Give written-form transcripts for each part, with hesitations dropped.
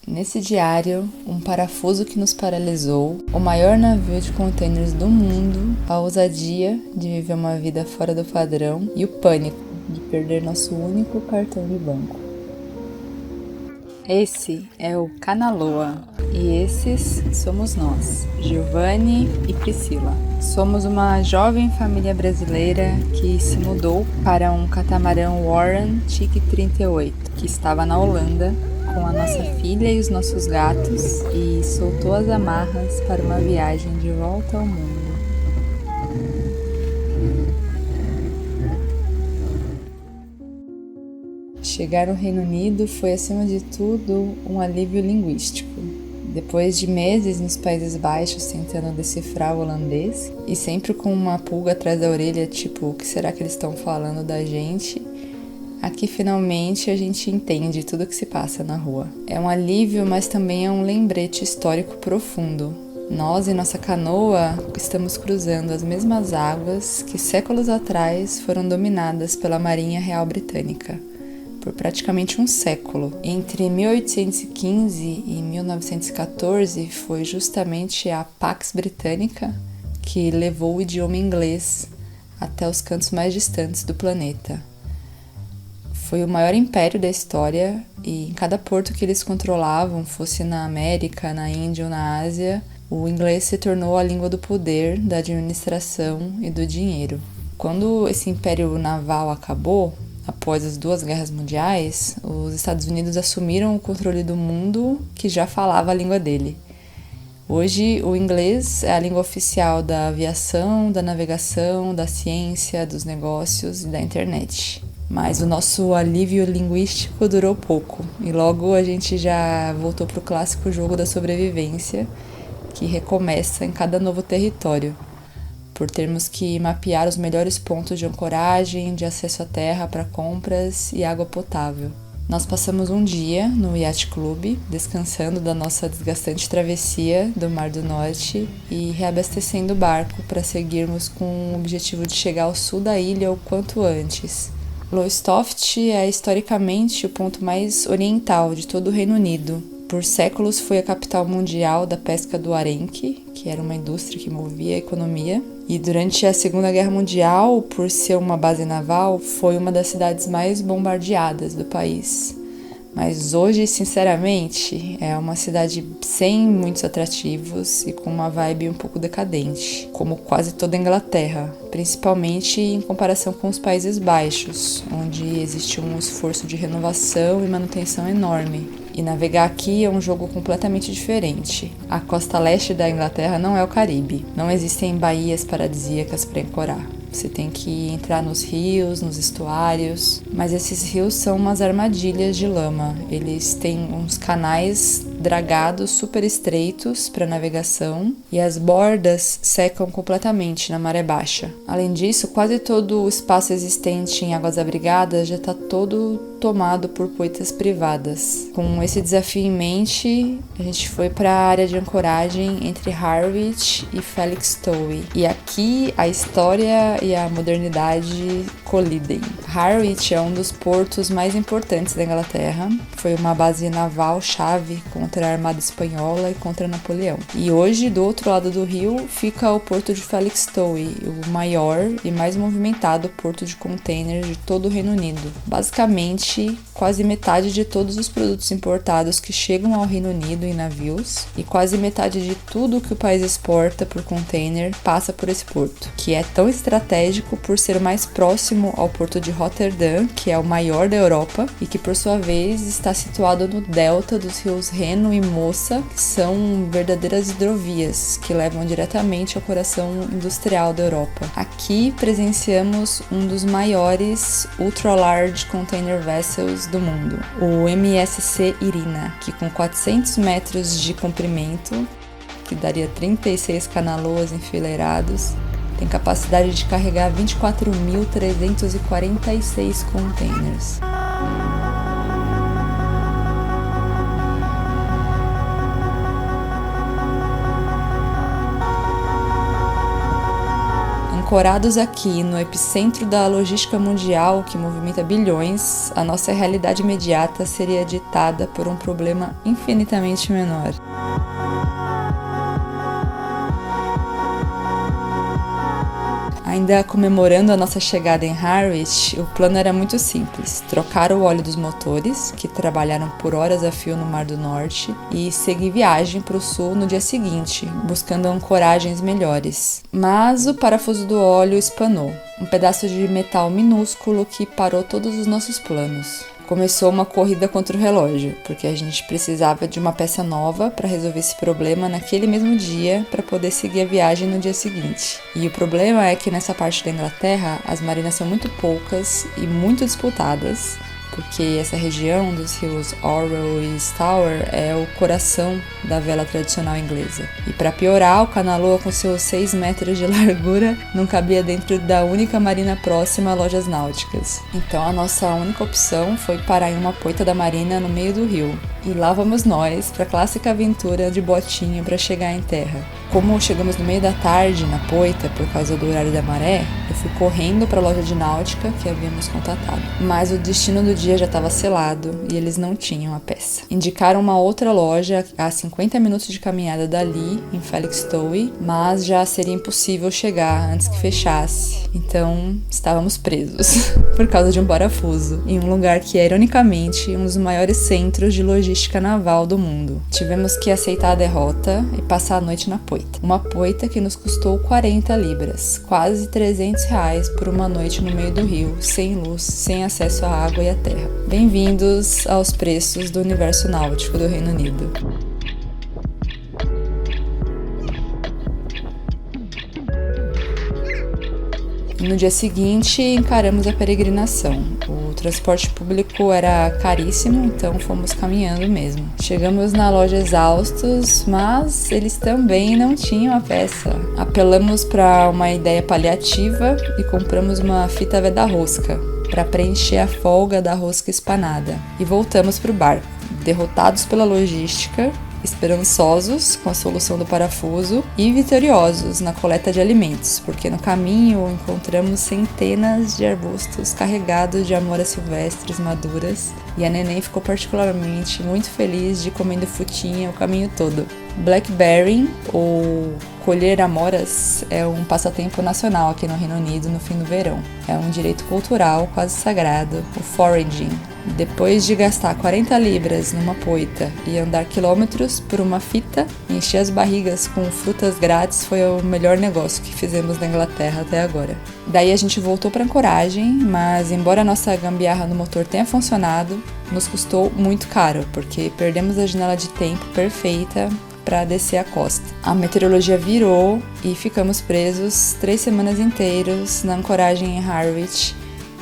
Nesse diário, um parafuso que nos paralisou, o maior navio de containers do mundo, a ousadia de viver uma vida fora do padrão e o pânico de perder nosso único cartão de banco. Esse é o Kanaloa e esses somos nós, Giovanni e Priscila. Somos uma jovem família brasileira que se mudou para um catamarã Warren Chic 38, que estava na Holanda, com a nossa filha e os nossos gatos, e soltou as amarras para uma viagem de volta ao mundo. Chegar no Reino Unido foi, acima de tudo, um alívio linguístico. Depois de meses nos Países Baixos tentando decifrar o holandês, e sempre com uma pulga atrás da orelha, tipo, o que será que eles estão falando da gente? Aqui finalmente a gente entende tudo o que se passa na rua. É um alívio, mas também é um lembrete histórico profundo. Nós e nossa canoa estamos cruzando as mesmas águas que séculos atrás foram dominadas pela Marinha Real Britânica. Por praticamente um século. Entre 1815 e 1914 foi justamente a Pax Britânica que levou o idioma inglês até os cantos mais distantes do planeta. Foi o maior império da história e em cada porto que eles controlavam, fosse na América, na Índia ou na Ásia, o inglês se tornou a língua do poder, da administração e do dinheiro. Quando esse império naval acabou, após as 2 guerras mundiais, os Estados Unidos assumiram o controle do mundo que já falava a língua dele. Hoje, o inglês é a língua oficial da aviação, da navegação, da ciência, dos negócios e da internet. Mas o nosso alívio linguístico durou pouco e logo a gente já voltou para o clássico jogo da sobrevivência, que recomeça em cada novo território, por termos que mapear os melhores pontos de ancoragem, de acesso à terra para compras e água potável. Nós passamos um dia no Yacht Club, descansando da nossa desgastante travessia do Mar do Norte e reabastecendo o barco para seguirmos com o objetivo de chegar ao sul da ilha o quanto antes. Lowestoft é historicamente o ponto mais oriental de todo o Reino Unido. Por séculos foi a capital mundial da pesca do arenque, que era uma indústria que movia a economia. E durante a Segunda Guerra Mundial, por ser uma base naval, foi uma das cidades mais bombardeadas do país. Mas hoje, sinceramente, é uma cidade sem muitos atrativos e com uma vibe um pouco decadente, como quase toda a Inglaterra, principalmente em comparação com os Países Baixos, onde existe um esforço de renovação e manutenção enorme. E navegar aqui é um jogo completamente diferente. A costa leste da Inglaterra não é o Caribe, não existem baías paradisíacas para ancorar. Você tem que entrar nos rios, nos estuários, mas esses rios são umas armadilhas de lama. Eles têm uns canais dragados super estreitos para navegação e as bordas secam completamente na maré baixa. Além disso, quase todo o espaço existente em águas abrigadas já está todo tomado por poitas privadas. Com esse desafio em mente, a gente foi para a área de ancoragem entre Harwich e Felixstowe. E aqui a história e a modernidade colidem. Harwich é um dos portos mais importantes da Inglaterra. Foi uma base naval-chave contra a Armada Espanhola e contra Napoleão. E hoje, do outro lado do rio, fica o porto de Felixstowe, o maior e mais movimentado porto de container de todo o Reino Unido. Basicamente, quase metade de todos os produtos importados que chegam ao Reino Unido em navios e quase metade de tudo que o país exporta por container passa por esse porto, que é tão estratégico por ser mais próximo ao porto de Rotterdam, que é o maior da Europa e que por sua vez está situado no delta dos rios Reno e Moça, que são verdadeiras hidrovias que levam diretamente ao coração industrial da Europa. Aqui presenciamos um dos maiores ultra-large container vessels do mundo, o MSC Irina, que com 400 metros de comprimento, que daria 36 canaloas enfileirados, tem capacidade de carregar 24.346 containers. Ancorados aqui no epicentro da logística mundial que movimenta bilhões, a nossa realidade imediata seria ditada por um problema infinitamente menor. Ainda comemorando a nossa chegada em Harwich, o plano era muito simples: trocar o óleo dos motores, que trabalharam por horas a fio no Mar do Norte, e seguir viagem para o sul no dia seguinte, buscando ancoragens melhores. Mas o parafuso do óleo espanou, um pedaço de metal minúsculo que parou todos os nossos planos. Começou uma corrida contra o relógio, porque a gente precisava de uma peça nova para resolver esse problema naquele mesmo dia para poder seguir a viagem no dia seguinte. E o problema é que nessa parte da Inglaterra as marinas são muito poucas e muito disputadas, porque essa região dos rios Orwell e Stour é o coração da vela tradicional inglesa. E para piorar, o Kanaloa, com seus 6 metros de largura, não cabia dentro da única marina próxima a lojas náuticas. Então a nossa única opção foi parar em uma poita da marina no meio do rio. E lá vamos nós para a clássica aventura de botinho para chegar em terra. Como chegamos no meio da tarde na poita por causa do horário da maré, eu fui correndo para a loja de náutica que havíamos contatado. Mas o destino do dia já estava selado e eles não tinham a peça. Indicaram uma outra loja a 50 minutos de caminhada dali, em Felixstowe, mas já seria impossível chegar antes que fechasse. Então estávamos presos por causa de um parafuso em um lugar que é, ironicamente, um dos maiores centros de logística naval do mundo. Tivemos que aceitar a derrota e passar a noite na poita. Uma poita que nos custou 40 libras, quase R$300 por uma noite no meio do rio, sem luz, sem acesso à água e à terra. Bem-vindos aos preços do universo náutico do Reino Unido. No dia seguinte, encaramos a peregrinação. O transporte público era caríssimo, então fomos caminhando mesmo. Chegamos na loja exaustos, mas eles também não tinham a peça. Apelamos para uma ideia paliativa e compramos uma fita veda-rosca para preencher a folga da rosca espanada. E voltamos para o barco, derrotados pela logística, esperançosos com a solução do parafuso e vitoriosos na coleta de alimentos, porque no caminho encontramos centenas de arbustos carregados de amoras silvestres maduras e a neném ficou particularmente muito feliz de ir comendo frutinha o caminho todo. Blackberry, ou colher amoras, é um passatempo nacional aqui no Reino Unido no fim do verão. É um direito cultural quase sagrado, o foraging. Depois de gastar 40 libras numa poita e andar quilômetros por uma fita, encher as barrigas com frutas grátis foi o melhor negócio que fizemos na Inglaterra até agora. Daí a gente voltou para ancoragem, mas embora a nossa gambiarra no motor tenha funcionado, nos custou muito caro, porque perdemos a janela de tempo perfeita para descer a costa. A meteorologia virou e ficamos presos 3 semanas inteiras na ancoragem em Harwich,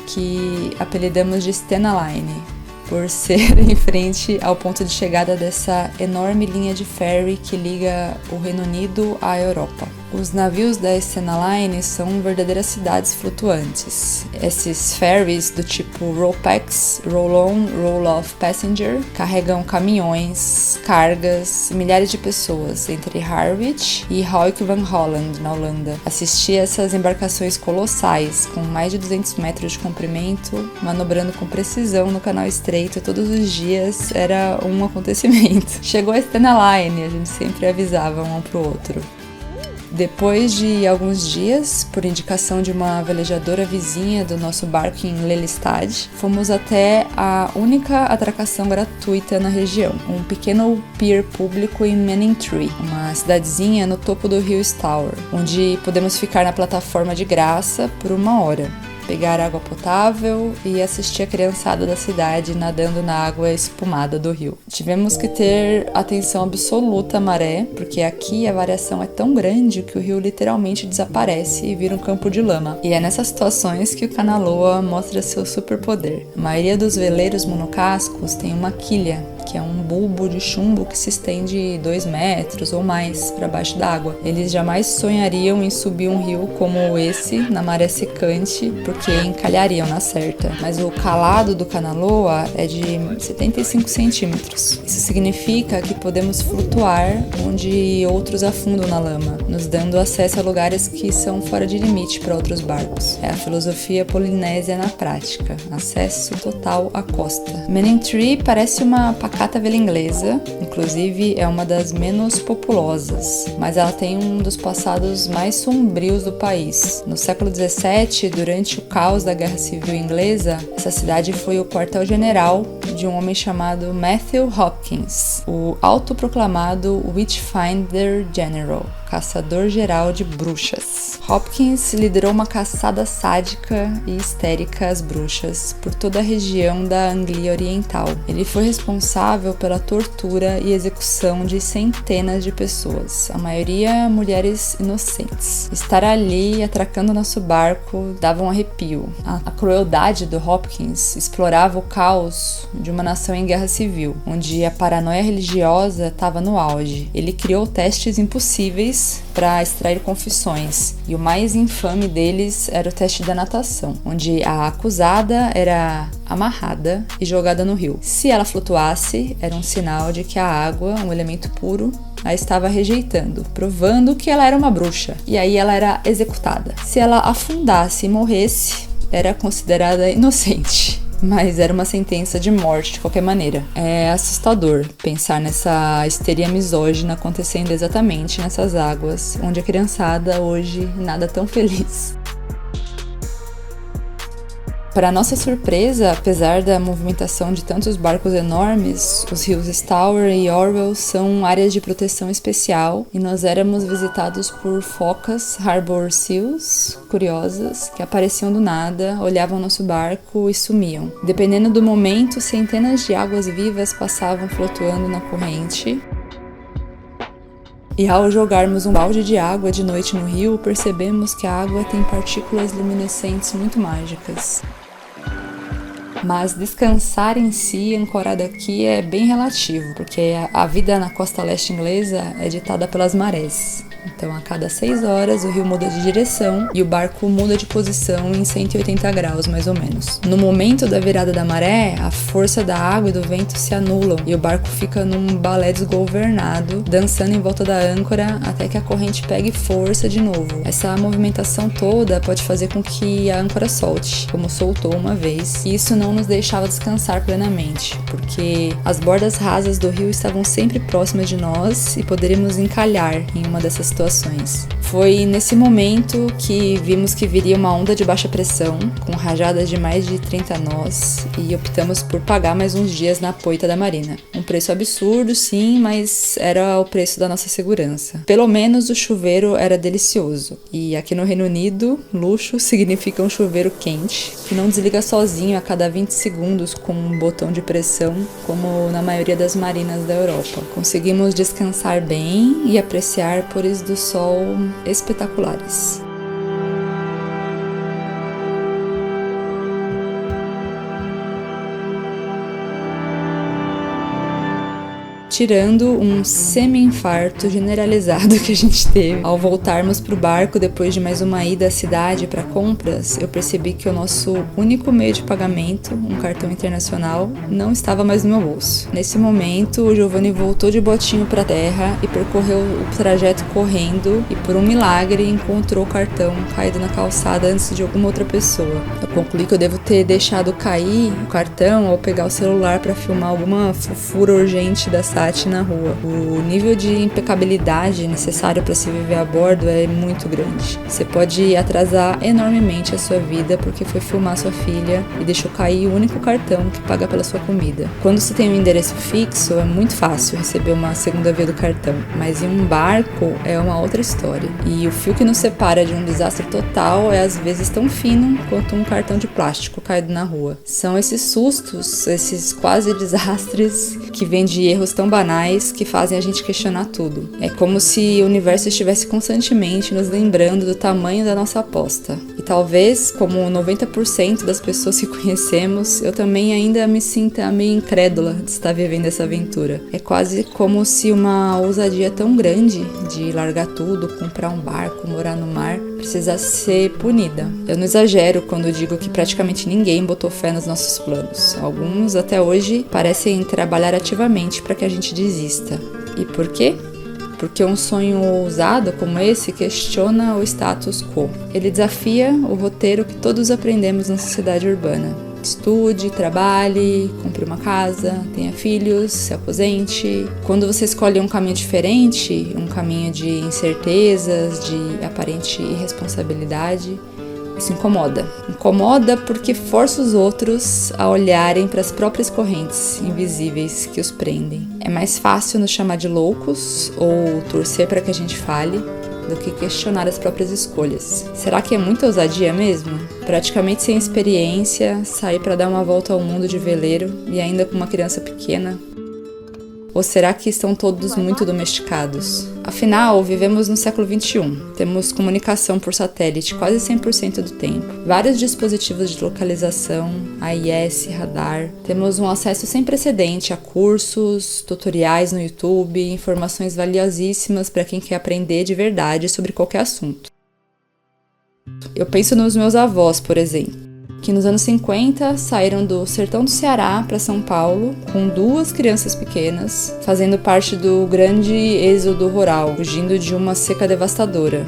que apelidamos de Stena Line, por ser em frente ao ponto de chegada dessa enorme linha de ferry que liga o Reino Unido à Europa. Os navios da Stena Line são verdadeiras cidades flutuantes. Esses ferries do tipo Rollpacks, Roll-on, Roll-off Passenger, carregam caminhões, cargas, milhares de pessoas entre Harwich e Hoek van Holland, na Holanda. Assistir essas embarcações colossais, com mais de 200 metros de comprimento, manobrando com precisão no canal estreito todos os dias, era um acontecimento. Chegou a Stena Line, a gente sempre avisava um pro outro. Depois de alguns dias, por indicação de uma velejadora vizinha do nosso barco em Lelystad, fomos até a única atracação gratuita na região, um pequeno pier público em Manningtree, uma cidadezinha no topo do rio Stour, onde podemos ficar na plataforma de graça por 1 hora. Pegar água potável e assistir a criançada da cidade nadando na água espumada do rio. Tivemos que ter atenção absoluta à maré, porque aqui a variação é tão grande que o rio literalmente desaparece e vira um campo de lama. E é nessas situações que o Kanaloa mostra seu superpoder. A maioria dos veleiros monocascos tem uma quilha que é um bulbo de chumbo que se estende 2 metros ou mais para baixo d'água. Eles jamais sonhariam em subir um rio como esse na maré secante, porque encalhariam na certa. Mas o calado do Kanaloa é de 75 centímetros. Isso significa que podemos flutuar onde outros afundam na lama, nos dando acesso a lugares que são fora de limite para outros barcos. É a filosofia polinésia na prática, acesso total à costa. Manningtree parece uma pacata vila inglesa, inclusive é uma das menos populosas, mas ela tem um dos passados mais sombrios do país. No século XVII, durante o caos da Guerra Civil Inglesa, essa cidade foi o quartel-general de um homem chamado Matthew Hopkins, o autoproclamado Witchfinder General, caçador-geral de bruxas. Hopkins liderou uma caçada sádica e histérica às bruxas por toda a região da Anglia Oriental. Ele foi responsável pela tortura e execução de centenas de pessoas, a maioria mulheres inocentes. Estar ali atracando nosso barco dava um arrepio. A crueldade do Hopkins explorava o caos de uma nação em guerra civil, onde a paranoia religiosa estava no auge. Ele criou testes impossíveis para extrair confissões, e o mais infame deles era o teste da natação, onde a acusada era amarrada e jogada no rio. Se ela flutuasse, era um sinal de que a água, um elemento puro, a estava rejeitando, provando que ela era uma bruxa, e aí ela era executada. Se ela afundasse e morresse, era considerada inocente. Mas era uma sentença de morte de qualquer maneira. É assustador pensar nessa histeria misógina acontecendo exatamente nessas águas, onde a criançada hoje nada tão feliz. Para nossa surpresa, apesar da movimentação de tantos barcos enormes, os rios Stour e Orwell são áreas de proteção especial e nós éramos visitados por focas Harbour Seals, curiosas, que apareciam do nada, olhavam nosso barco e sumiam. Dependendo do momento, centenas de águas vivas passavam flutuando na corrente. E ao jogarmos um balde de água de noite no rio, percebemos que a água tem partículas luminescentes muito mágicas. Mas descansar em si, ancorado aqui, é bem relativo, porque a vida na costa leste inglesa é ditada pelas marés. Então, a cada 6 horas, o rio muda de direção e o barco muda de posição em 180 graus, mais ou menos. No momento da virada da maré, a força da água e do vento se anulam e o barco fica num balé desgovernado, dançando em volta da âncora até que a corrente pegue força de novo. Essa movimentação toda pode fazer com que a âncora solte, como soltou uma vez, e isso não nos deixava descansar plenamente, porque as bordas rasas do rio estavam sempre próximas de nós e poderíamos encalhar em uma dessas situações. Foi nesse momento que vimos que viria uma onda de baixa pressão, com rajadas de mais de 30 nós, e optamos por pagar mais uns dias na poita da marina. Um preço absurdo, sim, mas era o preço da nossa segurança. Pelo menos o chuveiro era delicioso, e aqui no Reino Unido, luxo significa um chuveiro quente, que não desliga sozinho a cada 20 segundos com um botão de pressão, como na maioria das marinas da Europa. Conseguimos descansar bem e apreciar pôres do sol espetaculares. Tirando um semi-infarto generalizado que a gente teve ao voltarmos pro barco depois de mais uma ida à cidade para compras, eu percebi que o nosso único meio de pagamento, um cartão internacional, não estava mais no meu bolso. Nesse momento, o Giovanni voltou de botinho para a terra e percorreu o trajeto correndo e, por um milagre, encontrou o cartão caído na calçada antes de alguma outra pessoa. Eu concluí que eu devo ter deixado cair o cartão ao pegar o celular para filmar alguma fofura urgente da na rua. O nível de impecabilidade necessário para se viver a bordo é muito grande. Você pode atrasar enormemente a sua vida porque foi filmar sua filha e deixou cair o único cartão que paga pela sua comida. Quando você tem um endereço fixo, é muito fácil receber uma segunda via do cartão, mas em um barco é uma outra história. E o fio que nos separa de um desastre total é às vezes tão fino quanto um cartão de plástico caído na rua. São esses sustos, esses quase desastres que vêm de erros tão banais que fazem a gente questionar tudo. É como se o universo estivesse constantemente nos lembrando do tamanho da nossa aposta. E talvez, como 90% das pessoas que conhecemos, eu também ainda me sinta meio incrédula de estar vivendo essa aventura. É quase como se uma ousadia tão grande de largar tudo, comprar um barco, morar no mar, precisasse ser punida. Eu não exagero quando digo que praticamente ninguém botou fé nos nossos planos. Alguns, até hoje, parecem trabalhar ativamente para que a gente desista. E por quê? Porque um sonho ousado como esse questiona o status quo. Ele desafia o roteiro que todos aprendemos na sociedade urbana. Estude, trabalhe, compre uma casa, tenha filhos, se aposente. Quando você escolhe um caminho diferente, um caminho de incertezas, de aparente irresponsabilidade, isso incomoda. Incomoda porque força os outros a olharem para as próprias correntes invisíveis que os prendem. É mais fácil nos chamar de loucos ou torcer para que a gente fale do que questionar as próprias escolhas. Será que é muita ousadia mesmo? Praticamente sem experiência, sair para dar uma volta ao mundo de veleiro e ainda com uma criança pequena? Ou será que estão todos muito domesticados? Afinal, vivemos no século XXI. Temos comunicação por satélite quase 100% do tempo. Vários dispositivos de localização, AIS, radar. Temos um acesso sem precedente a cursos, tutoriais no YouTube, informações valiosíssimas para quem quer aprender de verdade sobre qualquer assunto. Eu penso nos meus avós, por exemplo, que nos anos 50 saíram do sertão do Ceará para São Paulo com 2 crianças pequenas, fazendo parte do grande êxodo rural, fugindo de uma seca devastadora.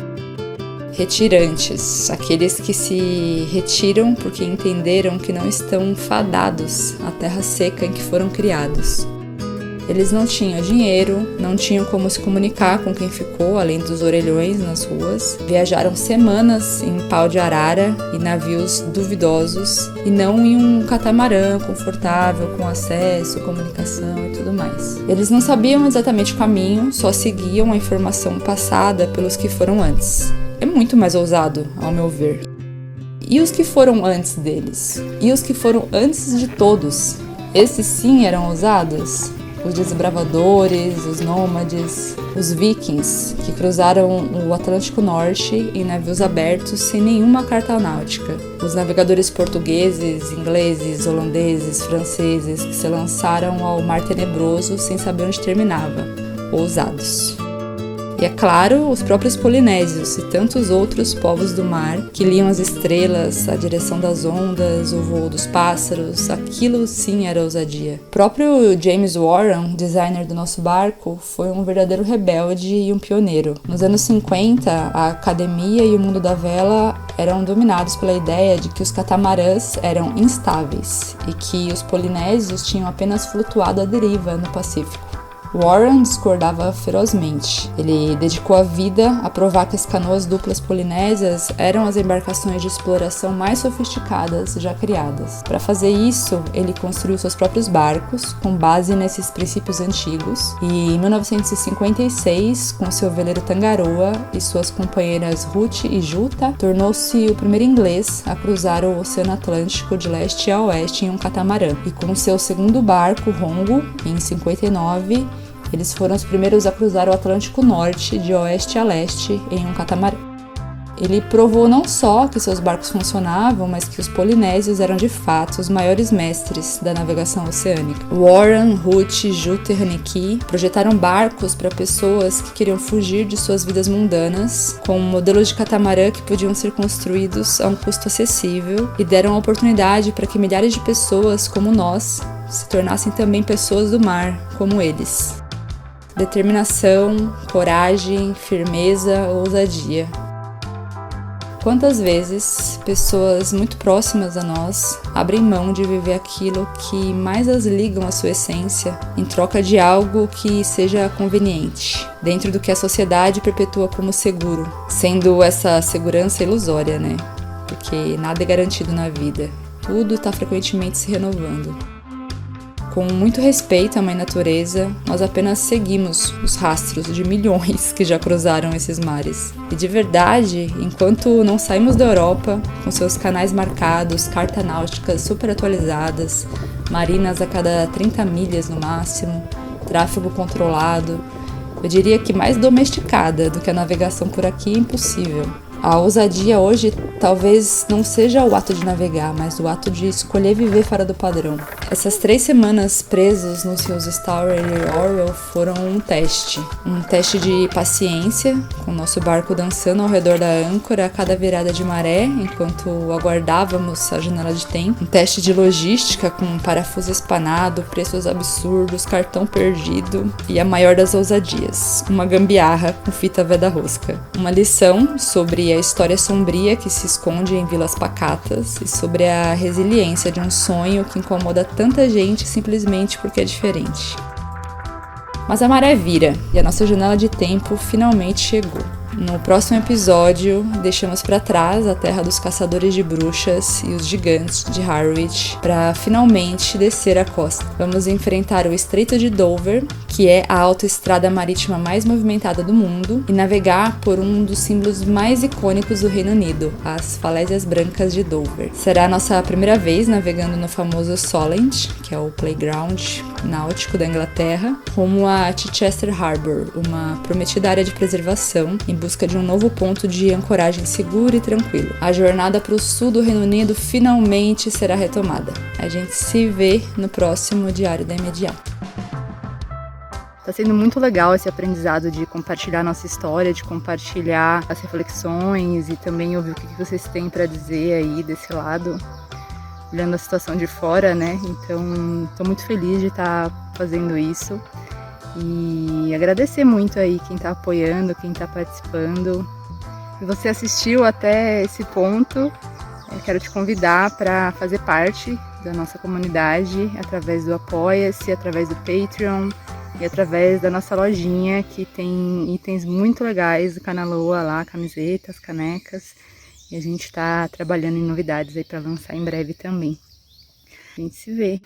Retirantes, aqueles que se retiram porque entenderam que não estão fadados à terra seca em que foram criados. Eles não tinham dinheiro, não tinham como se comunicar com quem ficou, além dos orelhões nas ruas. Viajaram semanas em pau de arara e navios duvidosos, e não em um catamarã confortável, com acesso, comunicação e tudo mais. Eles não sabiam exatamente o caminho, só seguiam a informação passada pelos que foram antes. É muito mais ousado, ao meu ver. E os que foram antes deles? E os que foram antes de todos? Esses sim eram ousados? Os desbravadores, os nômades, os vikings, que cruzaram o Atlântico Norte em navios abertos sem nenhuma carta náutica. Os navegadores portugueses, ingleses, holandeses, franceses, que se lançaram ao Mar Tenebroso sem saber onde terminava. Ousados. E é claro, os próprios polinésios e tantos outros povos do mar que liam as estrelas, a direção das ondas, o voo dos pássaros, aquilo sim era ousadia. O próprio James Warren, designer do nosso barco, foi um verdadeiro rebelde e um pioneiro. Nos anos 50, a academia e o mundo da vela eram dominados pela ideia de que os catamarãs eram instáveis e que os polinésios tinham apenas flutuado à deriva no Pacífico. Warren discordava ferozmente. Ele dedicou a vida a provar que as canoas duplas polinésias eram as embarcações de exploração mais sofisticadas já criadas. Para fazer isso, ele construiu seus próprios barcos, com base nesses princípios antigos, e em 1956, com seu veleiro Tangaroa e suas companheiras Ruth e Juta, tornou-se o primeiro inglês a cruzar o Oceano Atlântico de leste a oeste em um catamarã. E com seu segundo barco, Rongo, em 59, eles foram os primeiros a cruzar o Atlântico Norte de oeste a leste em um catamarã. Ele provou não só que seus barcos funcionavam, mas que os polinésios eram de fato os maiores mestres da navegação oceânica. Warren, Ruth, Juta e Haneke projetaram barcos para pessoas que queriam fugir de suas vidas mundanas, com modelos de catamarã que podiam ser construídos a um custo acessível, e deram a oportunidade para que milhares de pessoas como nós se tornassem também pessoas do mar, como eles. Determinação, coragem, firmeza, ousadia. Quantas vezes pessoas muito próximas a nós abrem mão de viver aquilo que mais as ligam à sua essência em troca de algo que seja conveniente, dentro do que a sociedade perpetua como seguro, sendo essa segurança ilusória, né? Porque nada é garantido na vida, tudo está frequentemente se renovando. Com muito respeito à mãe natureza, nós apenas seguimos os rastros de milhões que já cruzaram esses mares. E de verdade, enquanto não saímos da Europa, com seus canais marcados, cartas náuticas super atualizadas, marinas a cada 30 milhas no máximo, tráfego controlado. Eu diria que mais domesticada do que a navegação por aqui é impossível. A ousadia hoje talvez não seja o ato de navegar, mas o ato de escolher viver fora do padrão. Essas 3 semanas presos nos rios Stour e Orwell foram um teste de paciência, com o nosso barco dançando ao redor da âncora a cada virada de maré, enquanto aguardávamos a janela de tempo. Um teste de logística com parafuso espanado, preços absurdos, cartão perdido e a maior das ousadias, uma gambiarra com fita veda-rosca. Uma lição sobre a história sombria que se esconde em vilas pacatas e sobre a resiliência de um sonho que incomoda tanta gente simplesmente porque é diferente. Mas a maré vira e a nossa janela de tempo finalmente chegou. No próximo episódio, deixamos para trás a terra dos caçadores de bruxas e os gigantes de Harwich para finalmente descer a costa. Vamos enfrentar o Estreito de Dover, que é a autoestrada marítima mais movimentada do mundo, e navegar por um dos símbolos mais icônicos do Reino Unido, as Falésias Brancas de Dover. Será a nossa primeira vez navegando no famoso Solent, que é o playground náutico da Inglaterra, rumo a Chichester Harbour, uma prometida área de preservação, em busca de um novo ponto de ancoragem seguro e tranquilo. A jornada para o sul do Reino Unido finalmente será retomada. A gente se vê no próximo Diário da Imediata. Tá sendo muito legal esse aprendizado de compartilhar nossa história, de compartilhar as reflexões e também ouvir o que vocês têm para dizer aí desse lado, olhando a situação de fora, né? Então, tô muito feliz de estar fazendo isso. E agradecer muito aí quem tá apoiando, quem tá participando. Se você assistiu até esse ponto, eu quero te convidar para fazer parte da nossa comunidade através do Apoia-se, através do Patreon e através da nossa lojinha, que tem itens muito legais do Canaloa lá, camisetas, canecas. E a gente tá trabalhando em novidades aí para lançar em breve também. A gente se vê.